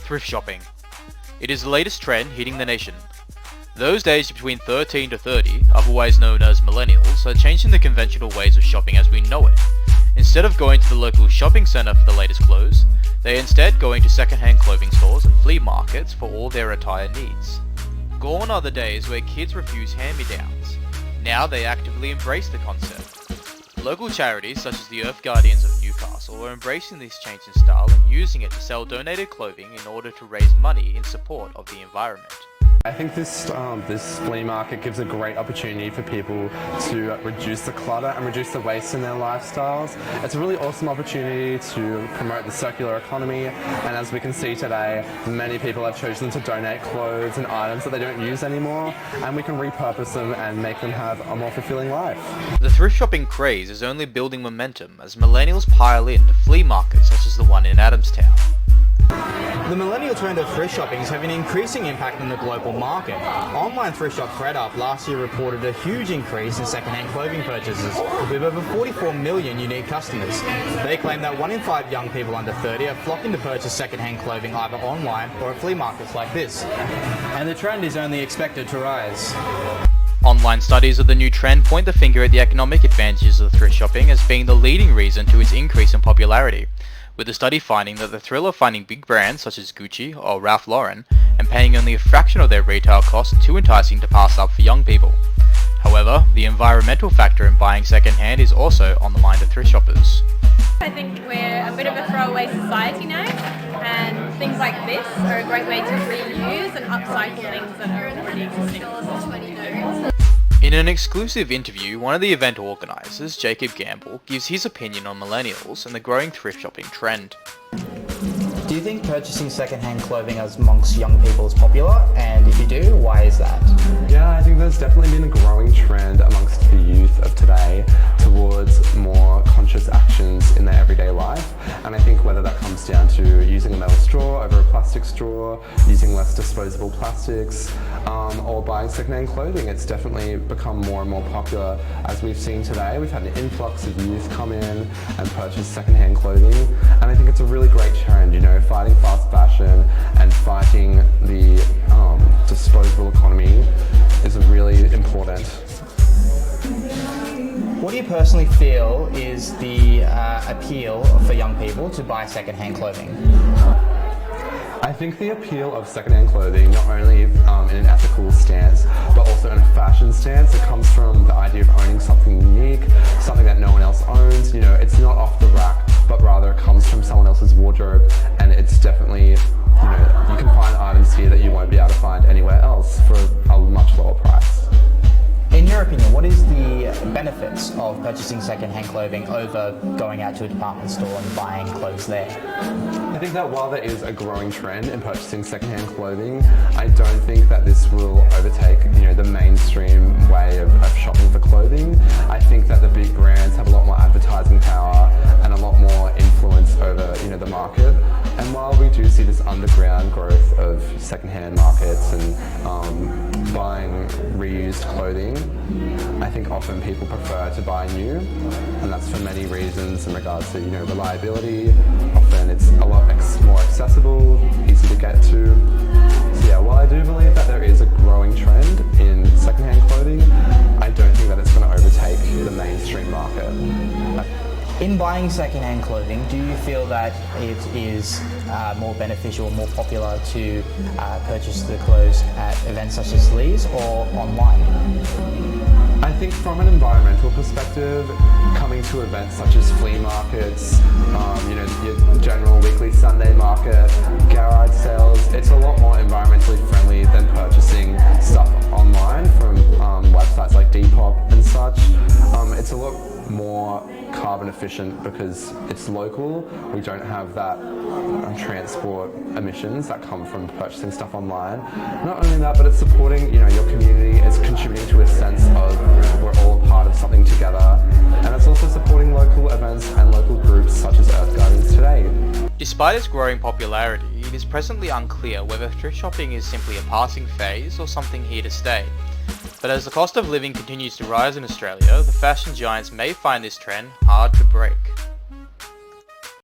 Thrift shopping. It is the latest trend hitting the nation. Those aged between 13 to 30, otherwise known as millennials, are changing the conventional ways of shopping as we know it. Instead of going to the local shopping centre for the latest clothes, they are instead going to second-hand clothing stores and flea markets for all their attire needs. Gone are the days where kids refuse hand-me-downs. Now they actively embrace the concept. Local charities such as the Earth Guardians of Newcastle are embracing this change in style and using it to sell donated clothing in order to raise money in support of the environment. I think this flea market gives a great opportunity for people to reduce the clutter and reduce the waste in their lifestyles. It's a really awesome opportunity to promote the circular economy, and as we can see today, many people have chosen to donate clothes and items that they don't use anymore, and we can repurpose them and make them have a more fulfilling life. The thrift shopping craze is only building momentum as millennials pile in to flea markets such as the one in Adamstown. The millennial trend of thrift shopping is having an increasing impact on the global market. Online thrift shop ThredUp last year reported a huge increase in second-hand clothing purchases, with over 44 million unique customers. They claim that 1 in 5 young people under 30 are flocking to purchase second-hand clothing either online or at flea markets like this. And the trend is only expected to rise. Online studies of the new trend point the finger at the economic advantages of thrift shopping as being the leading reason to its increase in popularity, with the study finding that the thrill of finding big brands such as Gucci or Ralph Lauren and paying only a fraction of their retail cost too enticing to pass up for young people. However, the environmental factor in buying second-hand is also on the mind of thrift shoppers. I think we're a bit of a throwaway society now, and things like this are a great way to reuse and upcycle things that are already existing. In an exclusive interview, one of the event organisers, Jacob Gamble, gives his opinion on millennials and the growing thrift shopping trend. Do you think purchasing second-hand clothing amongst young people is popular? And if you do, why is that? Yeah, I think there's definitely been a growing trend amongst the youth of today towards more conscious actions in their everyday life. And I think whether that comes down to using a metal straw over a plastic straw, using less disposable plastics, or buying second-hand clothing, it's definitely become more and more popular. As we've seen today, we've had an influx of youth come in and purchase second-hand clothing. And I think it's a really great trend, you know, fighting fast fashion and fighting the disposable economy is really important. What do you personally feel is the appeal for young people to buy second-hand clothing? I think the appeal of second-hand clothing, not only in an ethical stance, but also in a fashion stance, it comes from the idea of owning something unique, something that no one else owns. You know, it's not off the rack, but rather it comes from someone else's wardrobe, and it's definitely, you know, you can find items here that you won't be able to find anywhere else for a much lower price. In your opinion, what is the benefits of purchasing second-hand clothing over going out to a department store and buying clothes there? I think that while there is a growing trend in purchasing second-hand clothing, I don't think that this will overtake, you know, the mainstream way of shopping for clothing. I think that the big brands have a lot more advertising power and a lot more influence over, you know, the market. And while we do see this underground growth of second-hand markets and buying reused clothing, I think often people prefer to buy new, and that's for many reasons in regards to, you know, reliability. Often it's a lot more accessible, easy to get to. So yeah, while I do believe that there is a growing trend in second-hand clothing, I don't think that it's going to overtake the mainstream market. In buying second-hand clothing, do you feel that it is more beneficial, more popular to purchase the clothes at events such as these or online? I think from an environmental perspective, coming to events such as flea markets, you know, your general weekly Sunday market, garage sales, it's a lot more environmentally friendly than purchasing stuff online from websites like Depop and such. It's a lot more carbon efficient because it's local. We don't have that transport emissions that come from purchasing stuff online. Not only that, but it's supporting, you know, your community. It's contributing to a sense of we're all a part of something together, and it's also supporting local events and local groups such as Earth Guardians today. Despite its growing popularity, it is presently unclear whether thrift shopping is simply a passing phase or something here to stay. But as the cost of living continues to rise in Australia, the fashion giants may find this trend hard to break.